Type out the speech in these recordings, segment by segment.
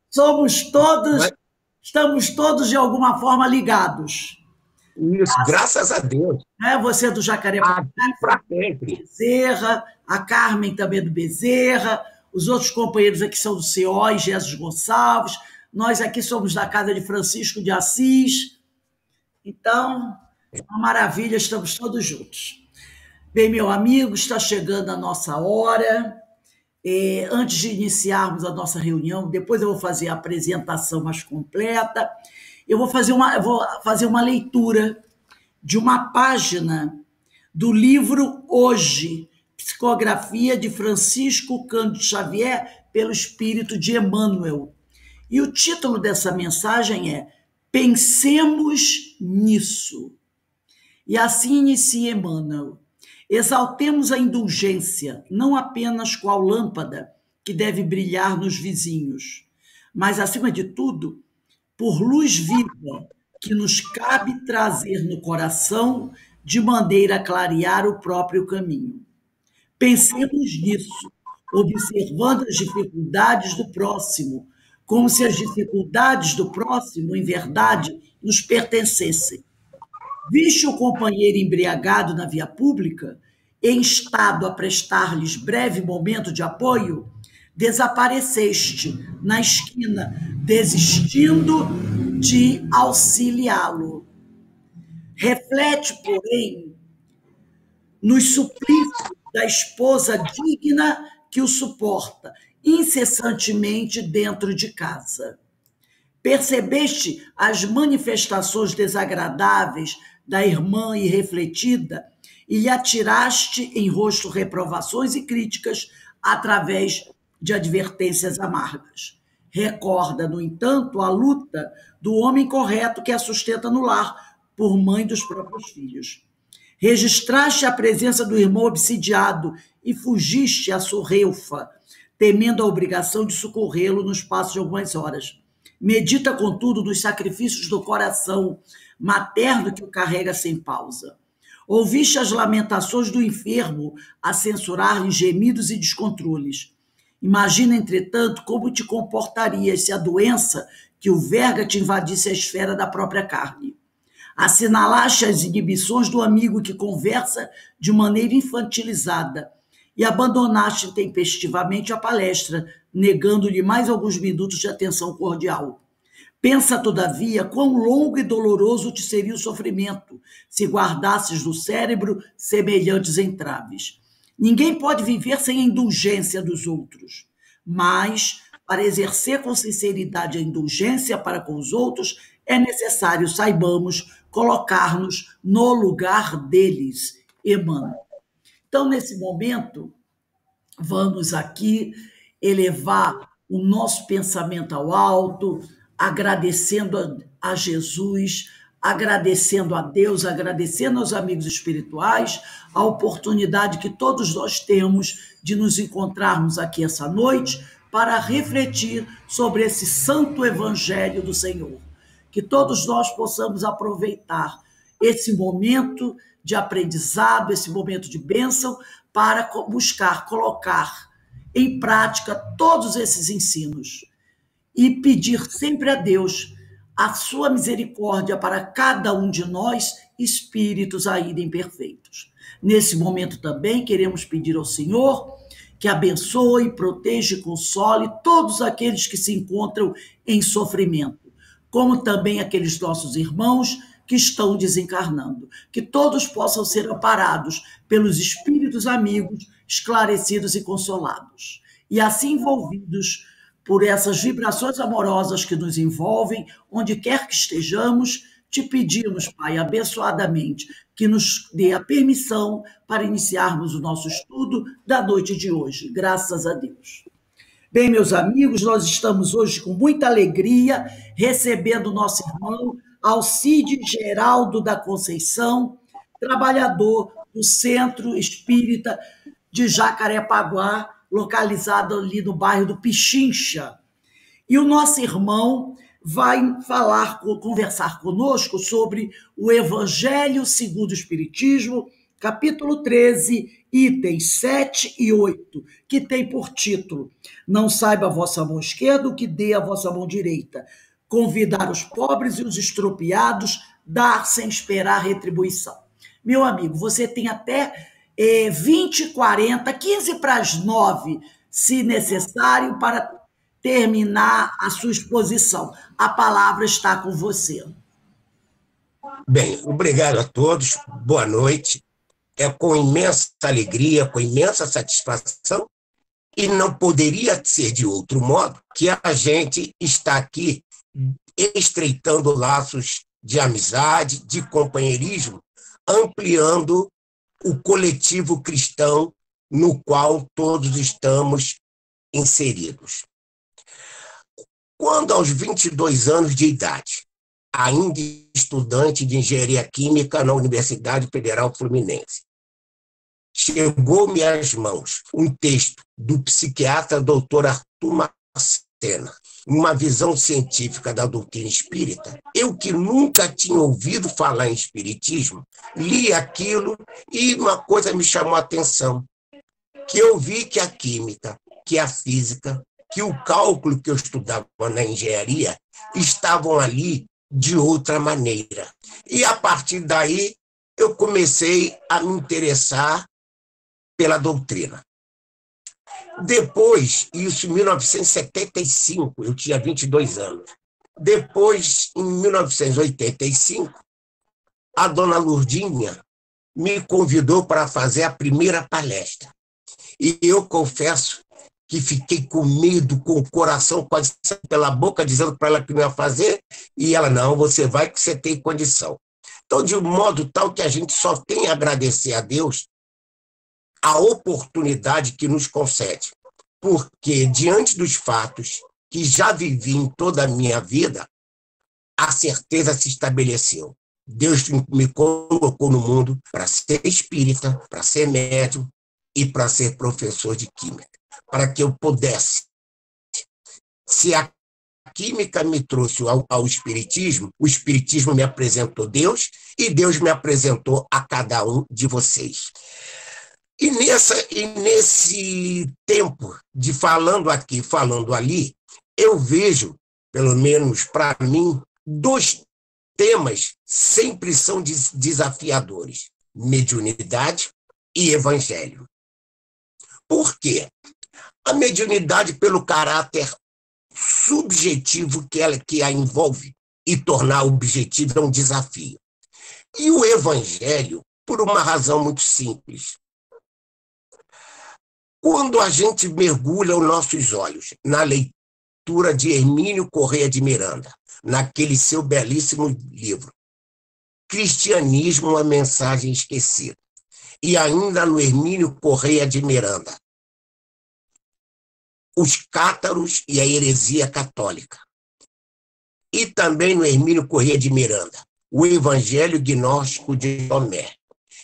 Somos todos, Mas estamos todos de alguma forma ligados. isso, graças a Deus. Né? Você é do Jacarepaguá, Aqui para sempre. Bezerra, a Carmen também é do Bezerra, os outros companheiros aqui são do CO e Jesus Gonçalves, nós aqui somos da casa de Francisco de Assis. Então, uma maravilha, estamos todos juntos. Bem, meu amigo, está chegando a nossa hora. Antes de iniciarmos a nossa reunião, depois eu vou fazer a apresentação mais completa. Eu vou fazer uma leitura de uma página do livro Hoje, Psicografia de Francisco Cândido Xavier pelo Espírito de Emmanuel. E o título dessa mensagem é Pensemos nisso. E assim inicia Emmanuel. Exaltemos a indulgência, não apenas qual lâmpada que deve brilhar nos vizinhos, mas, acima de tudo, por luz viva que nos cabe trazer no coração de maneira a clarear o próprio caminho. Pensemos nisso, observando as dificuldades do próximo, como se as dificuldades do próximo, em verdade, nos pertencessem. Viste o companheiro embriagado na via pública, em estado a prestar-lhes breve momento de apoio, desapareceste na esquina, desistindo de auxiliá-lo. Reflete, porém, nos suplícios da esposa digna que o suporta incessantemente dentro de casa. Percebeste as manifestações desagradáveis da irmã irrefletida e lhe atiraste em rosto reprovações e críticas através de advertências amargas. Recorda, no entanto, a luta do homem correto que a sustenta no lar, por mãe dos próprios filhos. Registraste a presença do irmão obsidiado e fugiste à sorreufa, temendo a obrigação de socorrê-lo no espaço de algumas horas. Medita, contudo, nos sacrifícios do coração materno que o carrega sem pausa. Ouviste as lamentações do enfermo a censurar-lhe gemidos e descontroles. Imagina, entretanto, como te comportarias se a doença que o verga te invadisse a esfera da própria carne. Assinalaste as inibições do amigo que conversa de maneira infantilizada e abandonaste intempestivamente a palestra, negando-lhe mais alguns minutos de atenção cordial. Pensa, todavia, quão longo e doloroso te seria o sofrimento se guardasses no cérebro semelhantes entraves. Ninguém pode viver sem a indulgência dos outros, mas, para exercer com sinceridade a indulgência para com os outros, é necessário, saibamos, colocar-nos no lugar deles. Emmanuel. Então, nesse momento, vamos aqui elevar o nosso pensamento ao alto, agradecendo a Jesus, agradecendo a Deus, agradecendo aos amigos espirituais, a oportunidade que todos nós temos de nos encontrarmos aqui essa noite para refletir sobre esse santo evangelho do Senhor. Que todos nós possamos aproveitar esse momento de aprendizado, esse momento de bênção, para buscar colocar em prática todos esses ensinos e pedir sempre a Deus a sua misericórdia para cada um de nós, espíritos ainda imperfeitos. Nesse momento também queremos pedir ao Senhor que abençoe, proteja e console todos aqueles que se encontram em sofrimento, como também aqueles nossos irmãos que estão desencarnando. Que todos possam ser amparados pelos espíritos amigos, esclarecidos e consolados. E assim envolvidos por essas vibrações amorosas que nos envolvem, onde quer que estejamos, te pedimos, Pai, abençoadamente, que nos dê a permissão para iniciarmos o nosso estudo da noite de hoje. Graças a Deus. Bem, meus amigos, nós estamos hoje com muita alegria recebendo o nosso irmão Alcide Geraldo da Conceição, trabalhador do Centro Espírita de Jacarepaguá, localizado ali no bairro do Pichincha. E o nosso irmão vai conversar conosco sobre o Evangelho segundo o Espiritismo, capítulo 13, itens 7 e 8, que tem por título: Não saiba a vossa mão esquerda o que dê a vossa mão direita. Convidar os pobres e os estropiados, dar sem esperar retribuição. Meu amigo, você tem até 20, 40, 15 para as 9, se necessário, para terminar a sua exposição. A palavra está com você. Bem, obrigado a todos, boa noite. É com imensa alegria, com imensa satisfação, e não poderia ser de outro modo, que a gente está aqui estreitando laços de amizade, de companheirismo, ampliando o coletivo cristão no qual todos estamos inseridos. Quando, aos 22 anos de idade, ainda estudante de engenharia química na Universidade Federal Fluminense, chegou-me às mãos um texto do psiquiatra Dr. Arthur Macena, uma visão científica da doutrina espírita. Eu, que nunca tinha ouvido falar em espiritismo, li aquilo e uma coisa me chamou a atenção, que eu vi que a química, que a física, que o cálculo que eu estudava na engenharia estavam ali de outra maneira. E, a partir daí, eu comecei a me interessar pela doutrina. Depois, isso em 1975, eu tinha 22 anos. Depois, em 1985, a dona Lourdinha me convidou para fazer a primeira palestra. E eu confesso que fiquei com medo, com o coração quase pela boca, dizendo para ela que não ia fazer, e ela, não, você vai que você tem condição. Então, de um modo tal que a gente só tem a agradecer a Deus a oportunidade que nos concede, porque, diante dos fatos que já vivi em toda a minha vida, a certeza se estabeleceu. Deus me colocou no mundo para ser espírita, para ser médium e para ser professor de química, para que eu pudesse. Se a química me trouxe ao espiritismo, o espiritismo me apresentou Deus e Deus me apresentou a cada um de vocês. E nesse tempo de falando aqui, falando ali, eu vejo, pelo menos para mim, dois temas sempre são desafiadores: mediunidade e evangelho. Por quê? A mediunidade, pelo caráter subjetivo que a envolve, e tornar objetivo é um desafio. E o evangelho, por uma razão muito simples. Quando a gente mergulha os nossos olhos na leitura de Hermínio Corrêa de Miranda, naquele seu belíssimo livro, Cristianismo, uma mensagem esquecida, e ainda no Hermínio Corrêa de Miranda, os cátaros e a heresia católica, e também no Hermínio Corrêa de Miranda, o Evangelho Gnóstico de Tomé.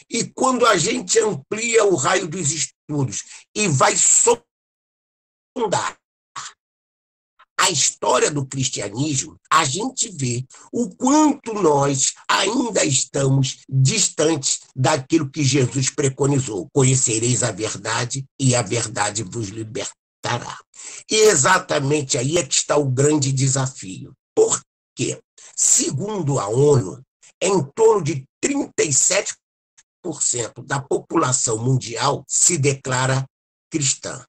E quando a gente amplia o raio dos estudos e vai sondar a história do cristianismo, a gente vê o quanto nós ainda estamos distantes daquilo que Jesus preconizou: conhecereis a verdade e a verdade vos libertará. E exatamente aí é que está o grande desafio. Por quê? Segundo a ONU, em torno de 37% da população mundial se declara cristã.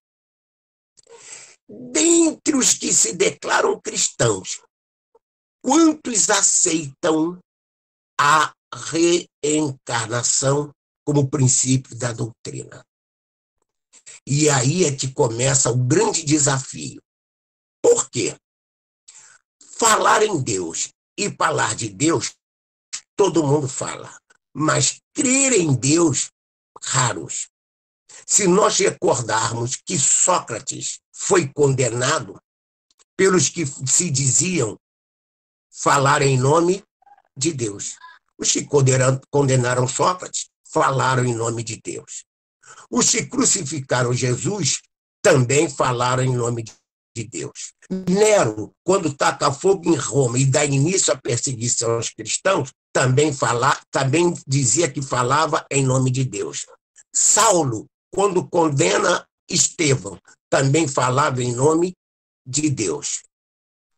Dentre os que se declaram cristãos, quantos aceitam a reencarnação como princípio da doutrina? E aí é que começa o grande desafio. Por quê? Falar em Deus e falar de Deus, todo mundo fala. Mas crer em Deus, raros. Se nós recordarmos que Sócrates foi condenado pelos que se diziam falar em nome de Deus. Os que condenaram Sócrates falaram em nome de Deus. Os que crucificaram Jesus também falaram em nome de Deus. Nero, quando taca fogo em Roma e dá início à perseguição aos cristãos, também dizia que falava em nome de Deus. Saulo, quando condena Estevão, também falava em nome de Deus.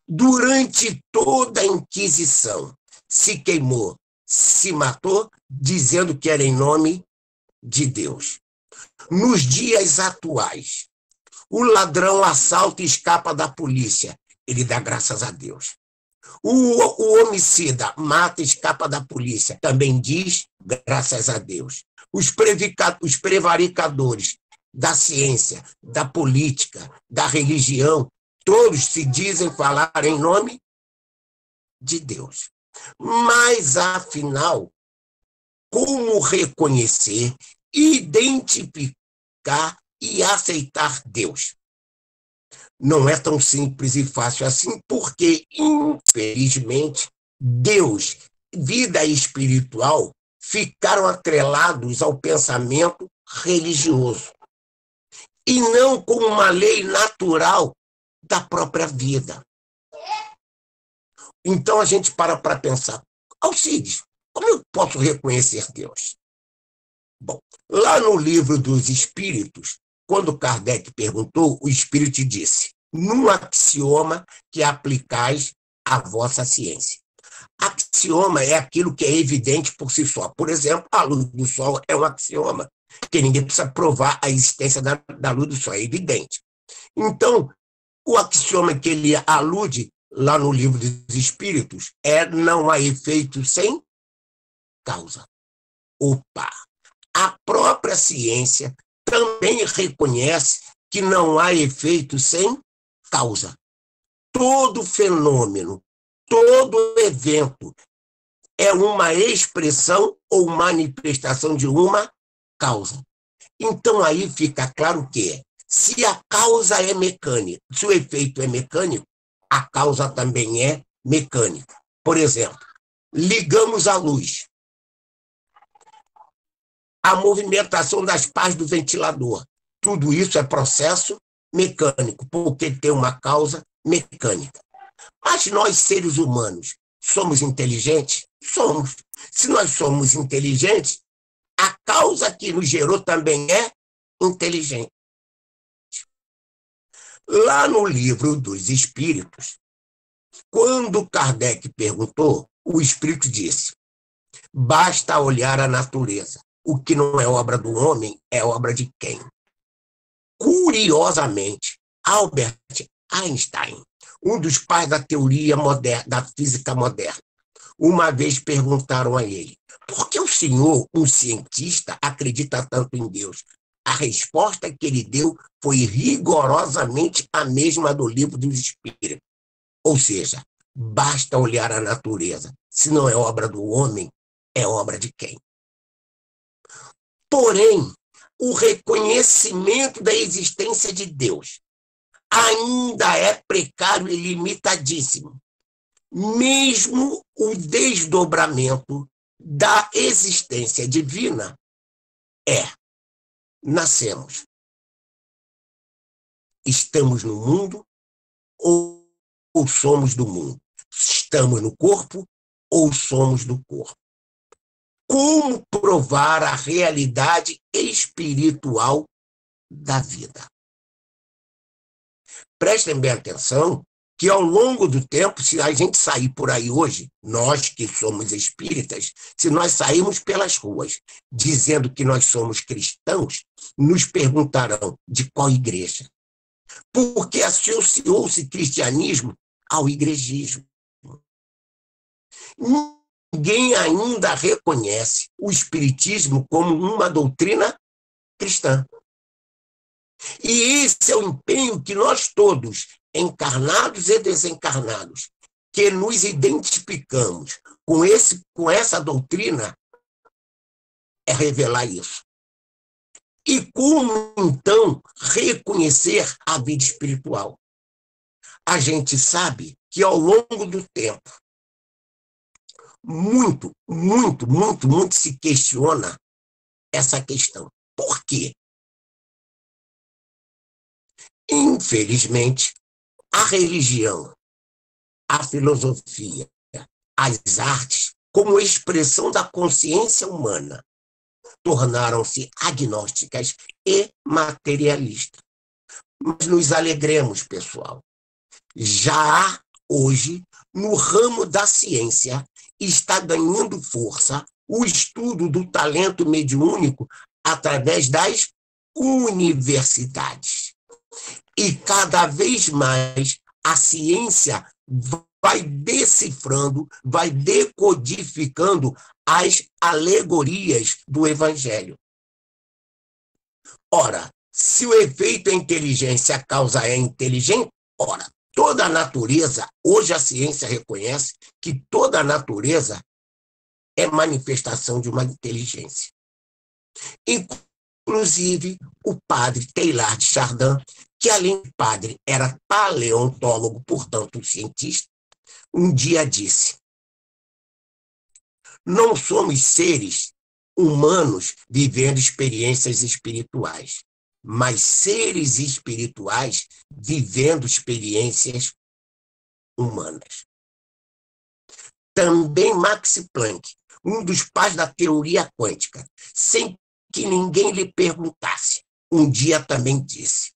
Durante toda a Inquisição, se queimou, se matou, dizendo que era em nome de Deus. Nos dias atuais, o ladrão assalta e escapa da polícia. Ele dá graças a Deus. O homicida mata e escapa da polícia. Também diz graças a Deus. Os prevaricadores da ciência, da política, da religião, todos se dizem falar em nome de Deus. Mas, afinal, como reconhecer, identificar e aceitar Deus? Não é tão simples e fácil assim, porque, infelizmente, Deus, vida espiritual, ficaram atrelados ao pensamento religioso e não com uma lei natural da própria vida. Então a gente para pensar, Alcides, como eu posso reconhecer Deus? Bom, lá no livro dos Espíritos, quando Kardec perguntou, o Espírito disse, num axioma que aplicais à vossa ciência. Axioma é aquilo que é evidente por si só. Por exemplo, a luz do sol é um axioma, que ninguém precisa provar a existência da luz do sol, é evidente. Então, o axioma que ele alude lá no livro dos Espíritos é não há efeito sem causa. Opa! A própria ciência também reconhece que não há efeito sem causa. Todo fenômeno, todo evento é uma expressão ou manifestação de uma causa. Então aí fica claro que se a causa é mecânica, se o efeito é mecânico, a causa também é mecânica. Por exemplo, ligamos a luz. A movimentação das pás do ventilador. Tudo isso é processo mecânico, porque tem uma causa mecânica. Mas nós, seres humanos, somos inteligentes? Somos. Se nós somos inteligentes, a causa que nos gerou também é inteligente. Lá no livro dos Espíritos, quando Kardec perguntou, o Espírito disse, basta olhar a natureza. O que não é obra do homem é obra de quem? Curiosamente, Albert Einstein, um dos pais da teoria moderna, da física moderna, uma vez perguntaram a ele, por que o senhor, um cientista, acredita tanto em Deus? A resposta que ele deu foi rigorosamente a mesma do livro dos Espíritos. Ou seja, basta olhar a natureza. Se não é obra do homem, é obra de quem? Porém, o reconhecimento da existência de Deus ainda é precário e limitadíssimo. Mesmo o desdobramento da existência divina nascemos. Estamos no mundo ou somos do mundo? Estamos no corpo ou somos do corpo? Como provar a realidade espiritual da vida? Prestem bem atenção que ao longo do tempo, se a gente sair por aí hoje, nós que somos espíritas, se nós sairmos pelas ruas dizendo que nós somos cristãos, nos perguntarão de qual igreja. Porque associou-se cristianismo ao igrejismo. Ninguém ainda reconhece o espiritismo como uma doutrina cristã. E esse é o empenho que nós todos, encarnados e desencarnados, que nos identificamos com essa doutrina, é revelar isso. E como, então, reconhecer a vida espiritual? A gente sabe que, ao longo do tempo, muito se questiona essa questão. Por quê? Infelizmente, A religião, a filosofia, as artes, como expressão da consciência humana, tornaram-se agnósticas e materialistas. Mas nos alegremos, pessoal. Já há, hoje, no ramo da ciência, está ganhando força o estudo do talento mediúnico através das universidades. E cada vez mais a ciência vai decifrando, vai decodificando as alegorias do Evangelho. Ora, se o efeito é inteligência, a causa é inteligente, ora, toda a natureza, hoje a ciência reconhece que toda a natureza é manifestação de uma inteligência. Inclusive, o padre Teilhard de Chardin, que além de padre era paleontólogo, portanto cientista, um dia disse: não somos seres humanos vivendo experiências espirituais, mas seres espirituais vivendo experiências humanas. Também Max Planck, um dos pais da teoria quântica, sem que ninguém lhe perguntasse, um dia também disse: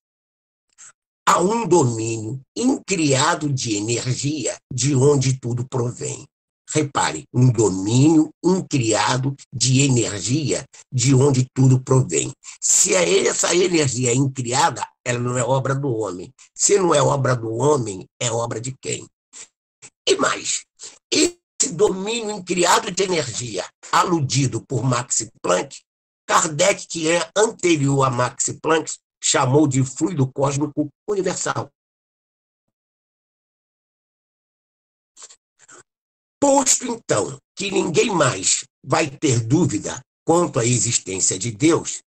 há um domínio incriado de energia de onde tudo provém. Repare, um domínio incriado de energia de onde tudo provém. Se essa energia é incriada, ela não é obra do homem. Se não é obra do homem, é obra de quem? E mais, esse domínio incriado de energia, aludido por Max Planck, Kardec, que é anterior a Max Planck, chamou de fluido cósmico universal. Posto, então, que ninguém mais vai ter dúvida quanto à existência de Deus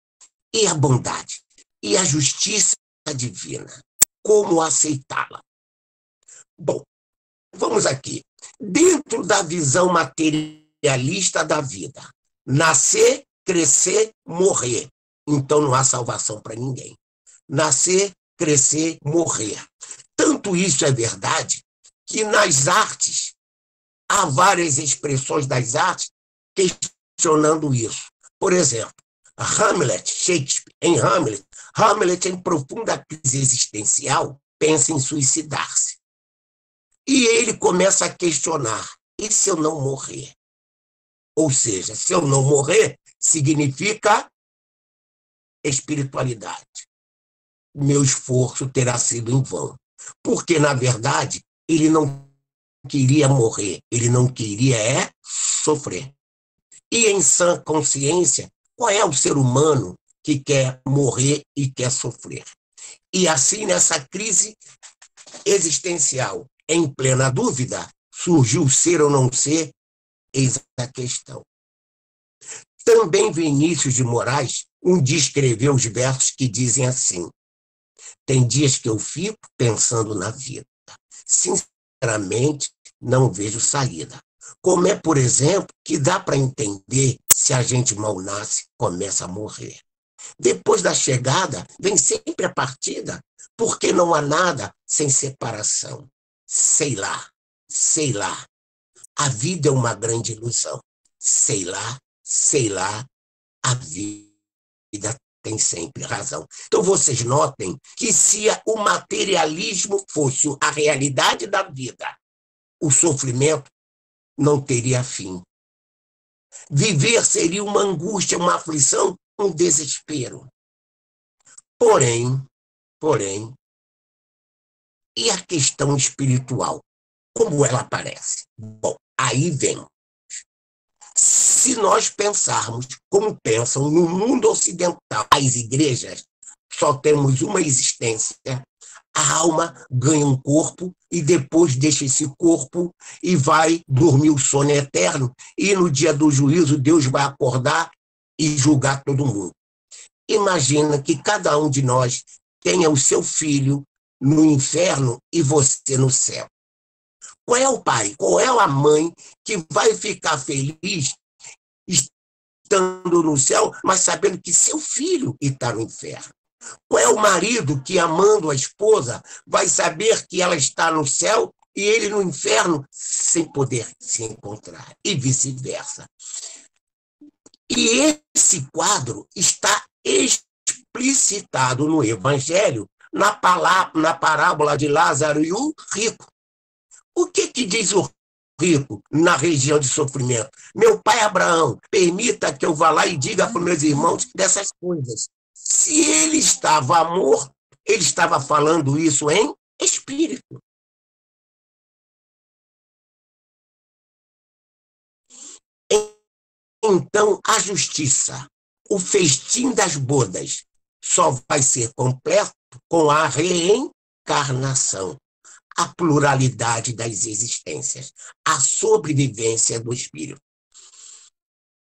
e a bondade e a justiça divina, como aceitá-la? Bom, vamos aqui. Dentro da visão materialista da vida, nascer, crescer, morrer. Então não há salvação para ninguém. Nascer, crescer, morrer. Tanto isso é verdade que nas artes há várias expressões das artes questionando isso. Por exemplo, Hamlet, Shakespeare, em Hamlet, em profunda crise existencial, pensa em suicidar-se. E ele começa a questionar: e se eu não morrer? Ou seja, se eu não morrer, significa espiritualidade. Meu esforço terá sido em vão. Porque, na verdade, ele não queria morrer, ele não queria sofrer. E em sã consciência, qual é o ser humano que quer morrer e quer sofrer? E assim, nessa crise existencial, em plena dúvida, surgiu ser ou não ser, eis a questão. Também Vinícius de Moraes um dia escreveu os versos que dizem assim: tem dias que eu fico pensando na vida. Sinceramente, não vejo saída. Como é, por exemplo, que dá para entender se a gente mal nasce, começa a morrer. Depois da chegada, vem sempre a partida, porque não há nada sem separação. Sei lá. A vida é uma grande ilusão. Sei lá, a vida tem sempre razão. Então, vocês notem que se o materialismo fosse a realidade da vida, o sofrimento não teria fim. Viver seria uma angústia, uma aflição, um desespero. Porém, e a questão espiritual? Como ela aparece? Bom, aí vem. Se nós pensarmos como pensam no mundo ocidental, as igrejas, só temos uma existência, a alma ganha um corpo e depois deixa esse corpo e vai dormir o sono eterno, e no dia do juízo Deus vai acordar e julgar todo mundo. Imagina que cada um de nós tenha o seu filho no inferno e você no céu. Qual é o pai, qual é a mãe que vai ficar feliz estando no céu, mas sabendo que seu filho está no inferno? Qual é o marido que, amando a esposa, vai saber que ela está no céu e ele no inferno sem poder se encontrar? E vice-versa. E esse quadro está explicitado no Evangelho, na parábola de Lázaro e o rico. O que diz o rico na região de sofrimento? Meu pai Abraão, permita que eu vá lá e diga para meus irmãos dessas coisas. Se ele estava morto, ele estava falando isso em espírito. Então, a justiça, o festim das bodas, só vai ser completo com a reencarnação, a pluralidade das existências, a sobrevivência do espírito.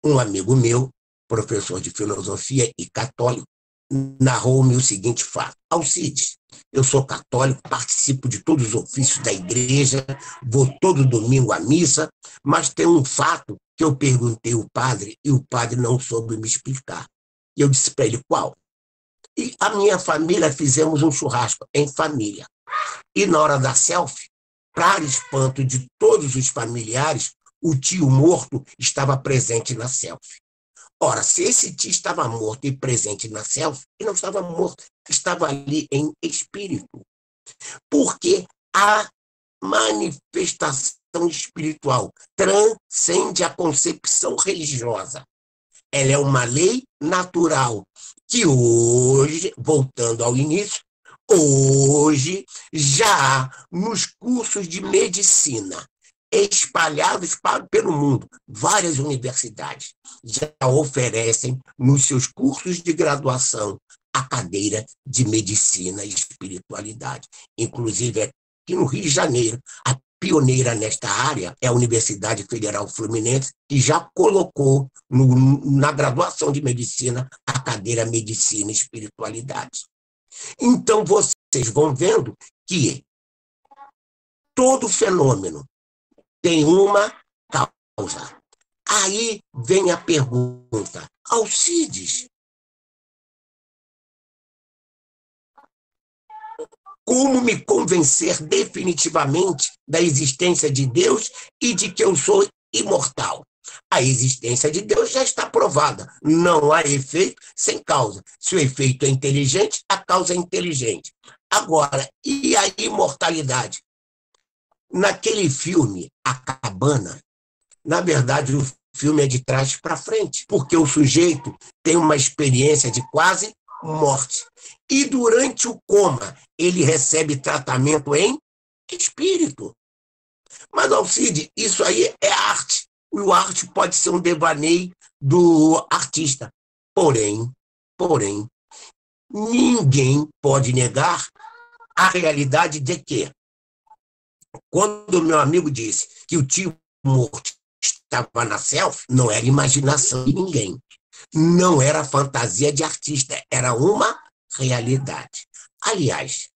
Um amigo meu, professor de filosofia e católico, narrou-me o seguinte fato: Alcides, eu sou católico, participo de todos os ofícios da igreja, vou todo domingo à missa, mas tem um fato que eu perguntei ao padre e o padre não soube me explicar. E eu disse para ele: qual? E a minha família fizemos um churrasco em família. E na hora da selfie, para espanto de todos os familiares, o tio morto estava presente na selfie. Ora, se esse tio estava morto e presente na selfie, ele não estava morto, estava ali em espírito. Porque a manifestação espiritual transcende a concepção religiosa. Ela é uma lei natural que hoje, voltando ao início, hoje já há nos cursos de medicina espalhados pelo mundo, várias universidades já oferecem nos seus cursos de graduação a cadeira de medicina e espiritualidade. Inclusive, aqui no Rio de Janeiro, a pioneira nesta área é a Universidade Federal Fluminense, que já colocou na graduação de medicina a cadeira Medicina e Espiritualidade. Então, vocês vão vendo que todo fenômeno tem uma causa. Aí vem a pergunta: Alcides, como me convencer definitivamente da existência de Deus e de que eu sou imortal? A existência de Deus já está provada. Não há efeito sem causa. Se o efeito é inteligente, a causa é inteligente. Agora, e a imortalidade? Naquele filme, A Cabana, na verdade, o filme é de trás para frente, porque o sujeito tem uma experiência de quase morte. E durante o coma, ele recebe tratamento em espírito. Mas, Alcide, isso aí é arte. E o arte pode ser um devaneio do artista. Porém, ninguém pode negar a realidade de que, quando meu amigo disse que o tio morto estava na selfie, não era imaginação de ninguém. Não era fantasia de artista, era uma realidade. Aliás,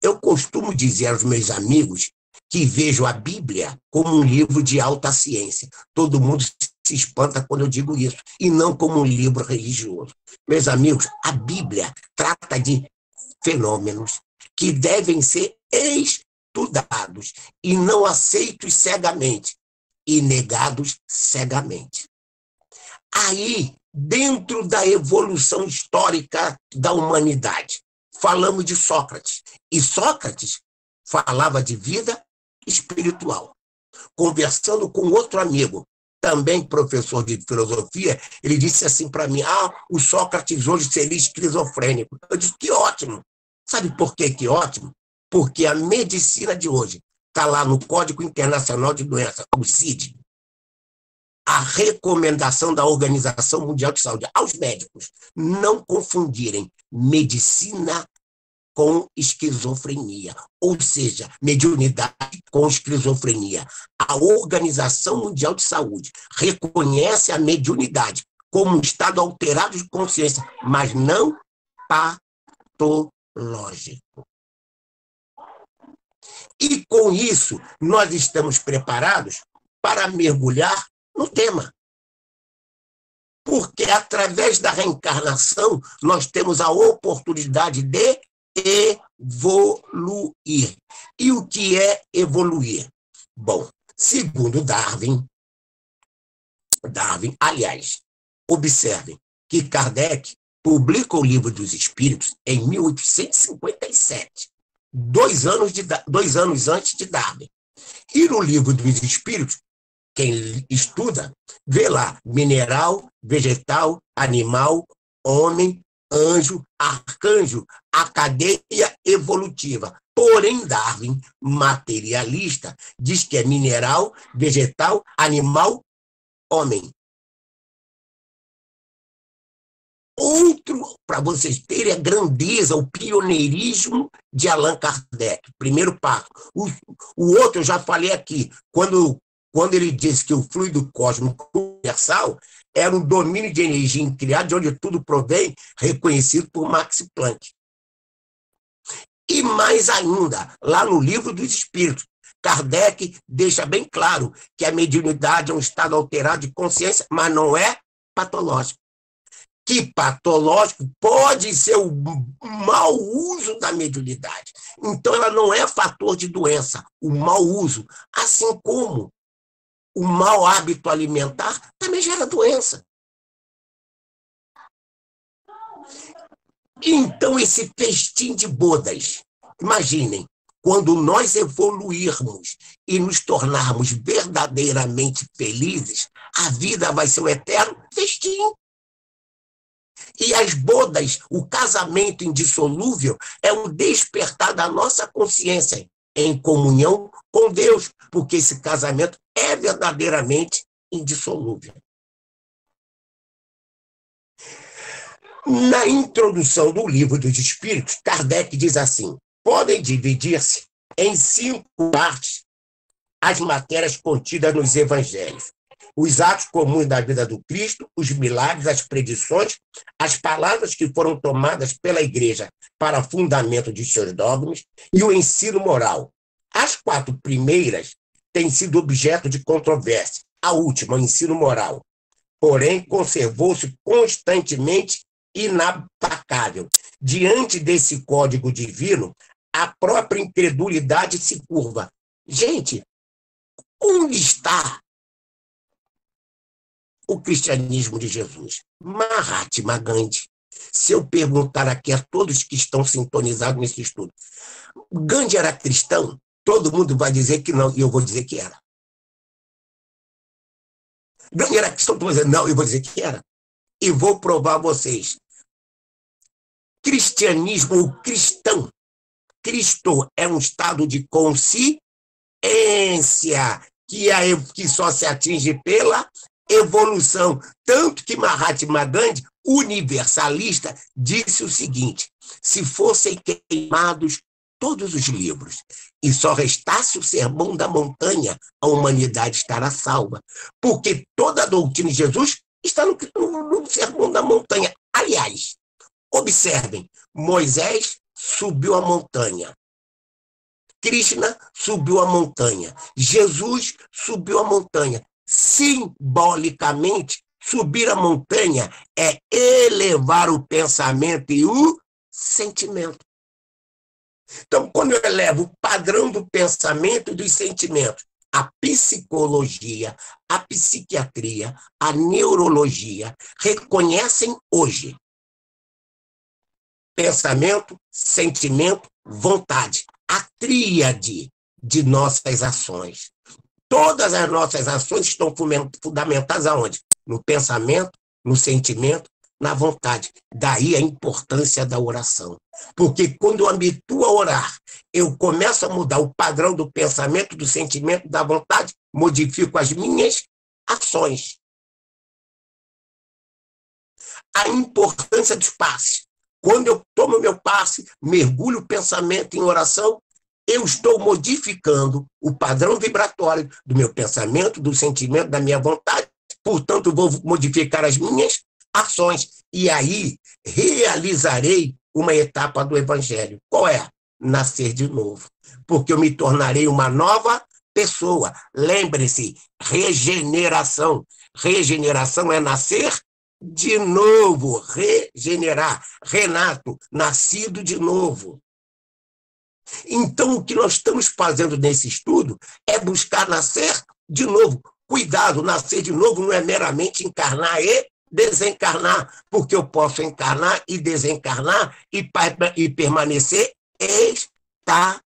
eu costumo dizer aos meus amigos que vejo a Bíblia como um livro de alta ciência. Todo mundo se espanta quando eu digo isso, e não como um livro religioso. Meus amigos, a Bíblia trata de fenômenos que devem ser estudados e não aceitos cegamente e negados cegamente. Aí, dentro da evolução histórica da humanidade, falamos de Sócrates. E Sócrates falava de vida espiritual. Conversando com outro amigo, também professor de filosofia, ele disse assim para mim: o Sócrates hoje seria esquizofrênico. Eu disse: que ótimo. Sabe por que ótimo? Porque a medicina de hoje está lá no Código Internacional de Doenças, o CID, a recomendação da Organização Mundial de Saúde aos médicos não confundirem medicina com esquizofrenia, ou seja, mediunidade com esquizofrenia. A Organização Mundial de Saúde reconhece a mediunidade como um estado alterado de consciência, mas não patológico. E com isso, nós estamos preparados para mergulhar no tema. Porque através da reencarnação nós temos a oportunidade de evoluir. E o que é evoluir? Bom, segundo Darwin, aliás, observem que Kardec publica o Livro dos Espíritos em 1857, 2 anos antes de Darwin. E no Livro dos Espíritos, quem estuda, vê lá mineral, vegetal, animal, homem, anjo, arcanjo, a cadeia evolutiva. Porém, Darwin, materialista, diz que é mineral, vegetal, animal, homem. Outro, para vocês terem a grandeza, o pioneirismo de Allan Kardec, primeiro passo. O outro eu já falei aqui, quando ele disse que o fluido cósmico universal era um domínio de energia incriado, de onde tudo provém, reconhecido por Max Planck. E mais ainda, lá no Livro dos Espíritos, Kardec deixa bem claro que a mediunidade é um estado alterado de consciência, mas não é patológico. Que patológico pode ser o mau uso da mediunidade. Então, ela não é fator de doença, o mau uso. Assim como o mau hábito alimentar também gera doença. Então, esse festim de bodas, imaginem, quando nós evoluirmos e nos tornarmos verdadeiramente felizes, a vida vai ser um eterno festim. E as bodas, o casamento indissolúvel, é o despertar da nossa consciência em comunhão com Deus, porque esse casamento é verdadeiramente indissolúvel. Na introdução do Livro dos Espíritos, Kardec diz assim: podem dividir-se em 5 partes as matérias contidas nos evangelhos: os atos comuns da vida do Cristo, os milagres, as predições, as palavras que foram tomadas pela Igreja para fundamento de seus dogmas e o ensino moral. As 4 primeiras têm sido objeto de controvérsia. A última, o ensino moral, porém, conservou-se constantemente inatacável. Diante desse código divino, a própria incredulidade se curva. Gente, onde está o cristianismo de Jesus? Mahatma Gandhi. Se eu perguntar aqui a todos que estão sintonizados nesse estudo, Gandhi era cristão? Todo mundo vai dizer que não, e eu vou dizer que era. Gandhi era cristão? Todo mundo vai dizer não, eu vou dizer que era. E vou provar a vocês. Cristianismo, o cristão, Cristo é um estado de consciência que só se atinge pela evolução. Tanto que Mahatma Gandhi, universalista, disse o seguinte: se fossem queimados todos os livros e só restasse o Sermão da Montanha, a humanidade estará salva. Porque toda a doutrina de Jesus está no Sermão da Montanha. Aliás, observem, Moisés subiu a montanha. Krishna subiu a montanha. Jesus subiu a montanha. Simbolicamente, subir a montanha é elevar o pensamento e o sentimento. Então, quando eu elevo o padrão do pensamento e dos sentimentos, a psicologia, a psiquiatria, a neurologia reconhecem hoje pensamento, sentimento, vontade, a tríade de nossas ações. Todas as nossas ações estão fundamentadas aonde? No pensamento, no sentimento, na vontade. Daí a importância da oração. Porque quando eu habituo a orar, eu começo a mudar o padrão do pensamento, do sentimento, da vontade, modifico as minhas ações. A importância dos passes. Quando eu tomo meu passe, mergulho o pensamento em oração, eu estou modificando o padrão vibratório do meu pensamento, do sentimento, da minha vontade, portanto, vou modificar as minhas ações. E aí, realizarei uma etapa do Evangelho. Qual é? Nascer de novo. Porque eu me tornarei uma nova pessoa. Lembre-se, regeneração. Regeneração é nascer de novo, regenerar, Renato, nascido de novo. Então, o que nós estamos fazendo nesse estudo é buscar nascer de novo. Cuidado, nascer de novo não é meramente encarnar e desencarnar, porque eu posso encarnar e desencarnar e permanecer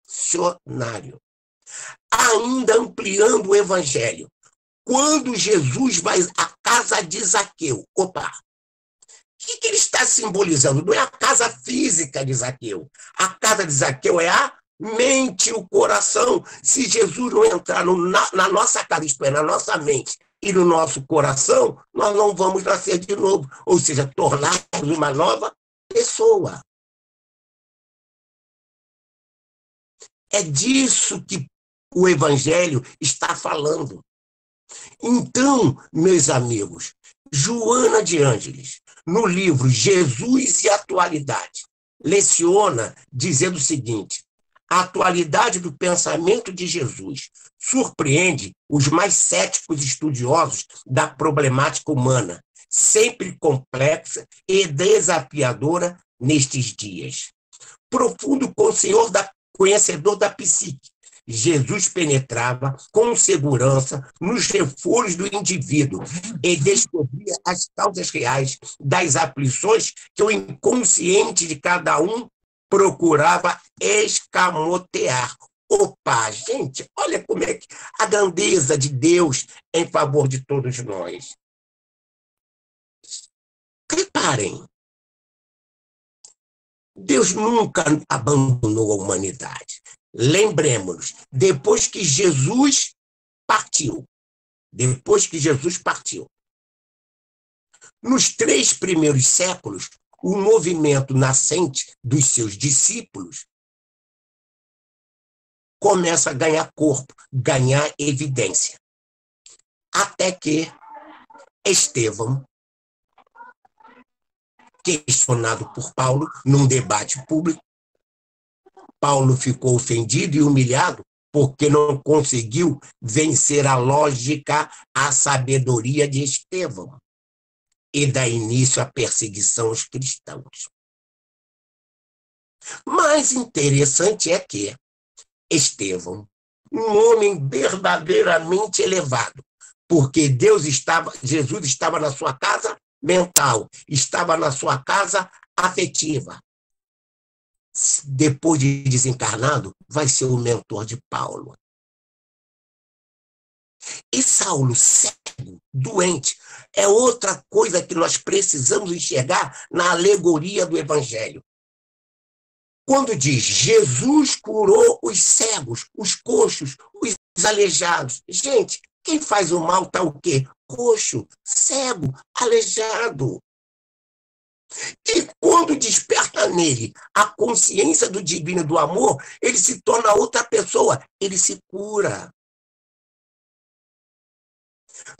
estacionário. Ainda ampliando o evangelho. Quando Jesus vai à casa de Zaqueu, opa, o que ele está simbolizando? Não é a casa física de Zaqueu. A casa de Zaqueu é a mente, o coração. Se Jesus não entrar na nossa casa, isto é, na nossa mente e no nosso coração, nós não vamos nascer de novo. Ou seja, tornar-nos uma nova pessoa. É disso que o Evangelho está falando. Então, meus amigos, Joana de Ângeles, no livro Jesus e Atualidade, leciona dizendo o seguinte: a atualidade do pensamento de Jesus surpreende os mais céticos estudiosos da problemática humana, sempre complexa e desafiadora nestes dias. Profundo conhecedor da psique, Jesus penetrava com segurança nos refúgios do indivíduo e descobria as causas reais das aflições que o inconsciente de cada um procurava escamotear. Opa, gente, olha como é que a grandeza de Deus em favor de todos nós. Reparem, Deus nunca abandonou a humanidade. Lembremos-nos, depois que Jesus partiu, nos 3 primeiros séculos, o movimento nascente dos seus discípulos começa a ganhar corpo, ganhar evidência. Até que Estevão, questionado por Paulo num debate público, Paulo ficou ofendido e humilhado porque não conseguiu vencer a lógica, a sabedoria de Estevão, e dá início à perseguição aos cristãos. Mais interessante é que Estevão, um homem verdadeiramente elevado, porque Jesus estava na sua casa mental, estava na sua casa afetiva. Depois de desencarnado, vai ser o mentor de Paulo. E Saulo, cego, doente, é outra coisa que nós precisamos enxergar na alegoria do Evangelho. Quando diz Jesus curou os cegos, os coxos, os aleijados. Gente, quem faz o mal está o quê? Coxo, cego, aleijado. E quando desperta nele a consciência do divino e do amor, ele se torna outra pessoa, ele se cura.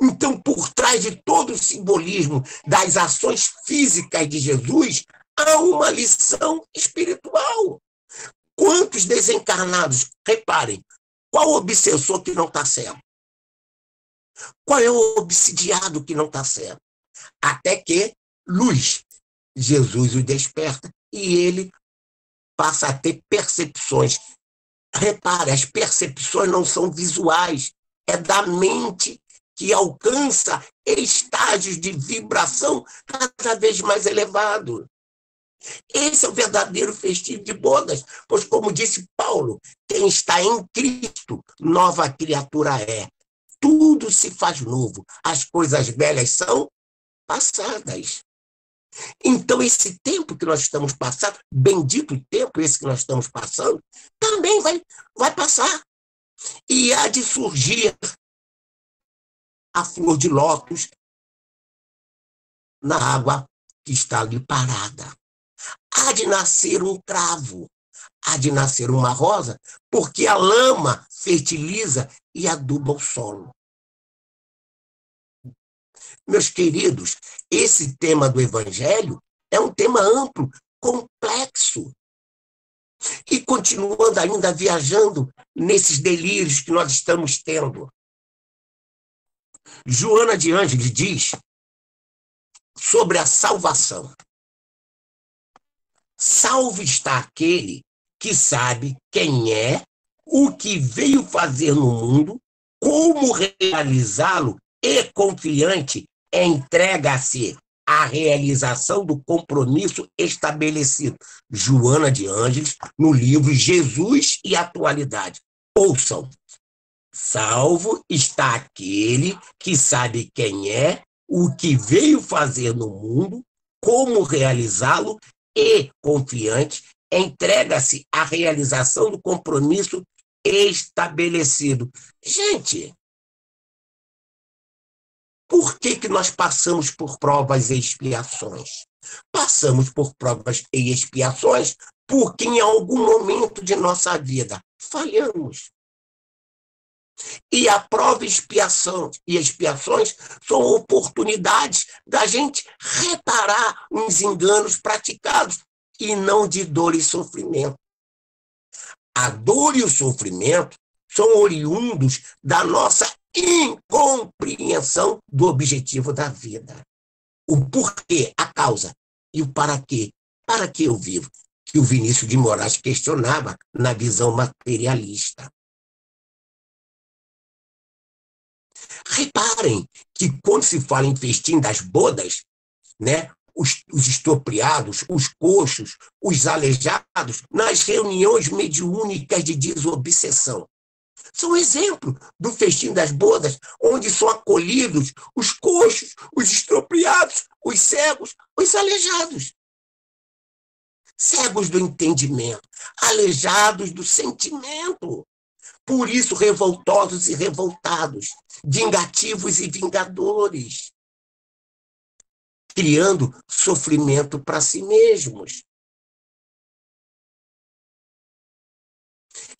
Então, por trás de todo o simbolismo das ações físicas de Jesus, há uma lição espiritual. Quantos desencarnados, reparem, qual obsessor que não está cego? Qual é o obsidiado que não está cego? Até que luz, Jesus o desperta e ele passa a ter percepções. Repare, as percepções não são visuais, é da mente que alcança estágios de vibração cada vez mais elevados. Esse é o verdadeiro festivo de bodas, pois, como disse Paulo, quem está em Cristo, nova criatura é. Tudo se faz novo, as coisas velhas são passadas. Então, esse tempo que nós estamos passando, bendito tempo esse que nós estamos passando, também vai passar. E há de surgir a flor de lótus na água que está ali parada. Há de nascer um cravo, há de nascer uma rosa, porque a lama fertiliza e aduba o solo. Meus queridos, esse tema do Evangelho é um tema amplo, complexo. E continuando ainda viajando nesses delírios que nós estamos tendo. Joana de Ângeles diz sobre a salvação. Salvo está aquele que sabe quem é, o que veio fazer no mundo, como realizá-lo e confiante entrega-se à realização do compromisso estabelecido. Joana de Ângeles, no livro Jesus e Atualidade. Ouçam. Salvo está aquele que sabe quem é, o que veio fazer no mundo, como realizá-lo e, confiante, entrega-se à realização do compromisso estabelecido. Gente, por que nós passamos por provas e expiações? Passamos por provas e expiações porque em algum momento de nossa vida falhamos. E a prova e expiações são oportunidades da gente reparar os enganos praticados e não de dor e sofrimento. A dor e o sofrimento são oriundos da nossa incompreensão do objetivo da vida. O porquê, a causa e o para quê. Para que eu vivo? Que o Vinícius de Moraes questionava na visão materialista. Reparem que quando se fala em festim das bodas, né, os estropiados, os coxos, os aleijados, nas reuniões mediúnicas de desobsessão, são exemplo do festim das bodas, onde são acolhidos os coxos, os estropiados, os cegos, os aleijados. Cegos do entendimento, aleijados do sentimento. Por isso, revoltosos e revoltados, vingativos e vingadores, criando sofrimento para si mesmos.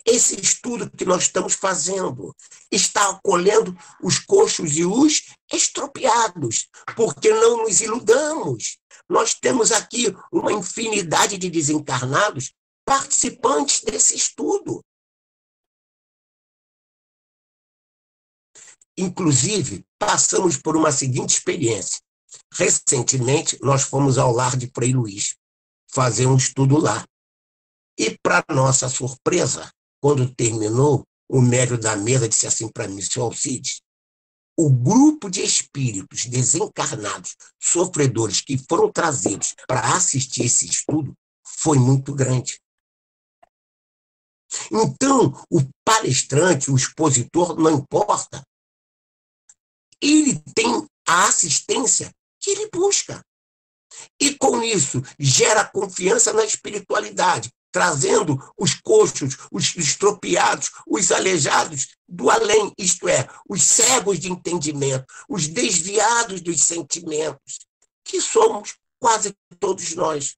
Esse estudo que nós estamos fazendo está acolhendo os coxos e os estropiados, porque não nos iludamos. Nós temos aqui uma infinidade de desencarnados participantes desse estudo. Inclusive, passamos por uma seguinte experiência. Recentemente, nós fomos ao lar de Frei Luís fazer um estudo lá. E, para nossa surpresa, quando terminou, o médium da mesa disse assim para mim: Senhor Alcides, o grupo de espíritos desencarnados, sofredores, que foram trazidos para assistir esse estudo foi muito grande. Então, o palestrante, o expositor, não importa, ele tem a assistência que ele busca. E, com isso, gera confiança na espiritualidade, trazendo os coxos, os estropiados, os aleijados do além, isto é, os cegos de entendimento, os desviados dos sentimentos, que somos quase todos nós.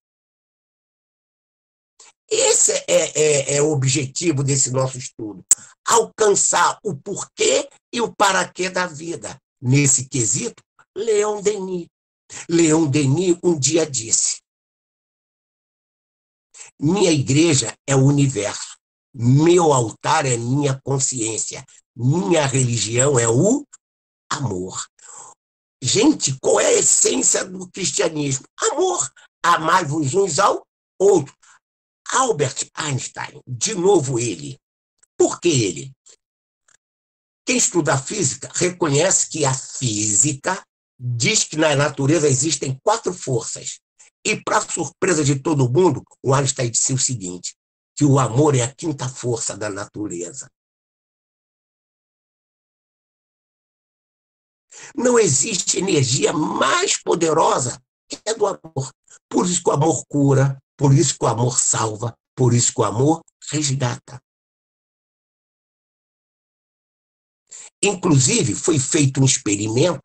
Esse é o objetivo desse nosso estudo, alcançar o porquê e o para quê da vida. Nesse quesito, Leon Denis. Leon Denis um dia disse: minha igreja é o universo, meu altar é minha consciência, minha religião é o amor. Gente, qual é a essência do cristianismo? Amor. Amai-vos uns ao outro. Albert Einstein, de novo ele. Por que ele? Quem estuda a física reconhece que a física diz que na natureza existem 4 forças. E, para surpresa de todo mundo, o Einstein disse o seguinte, que o amor é a 5ª força da natureza. Não existe energia mais poderosa que a do amor. Por isso que o amor cura, por isso que o amor salva, por isso que o amor resgata. Inclusive, foi feito um experimento,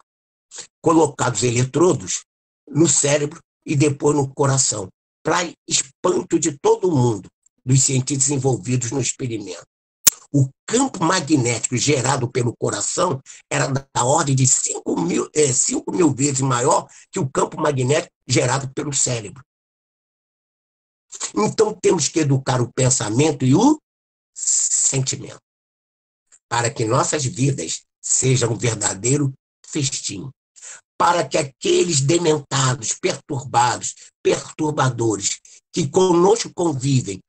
colocados eletrodos no cérebro e depois no coração, para espanto de todo mundo, dos cientistas envolvidos no experimento. O campo magnético gerado pelo coração era da ordem de 5 mil vezes maior que o campo magnético gerado pelo cérebro. Então, temos que educar o pensamento e o sentimento, para que nossas vidas sejam um verdadeiro festim, para que aqueles dementados, perturbados, perturbadores, que conosco convivem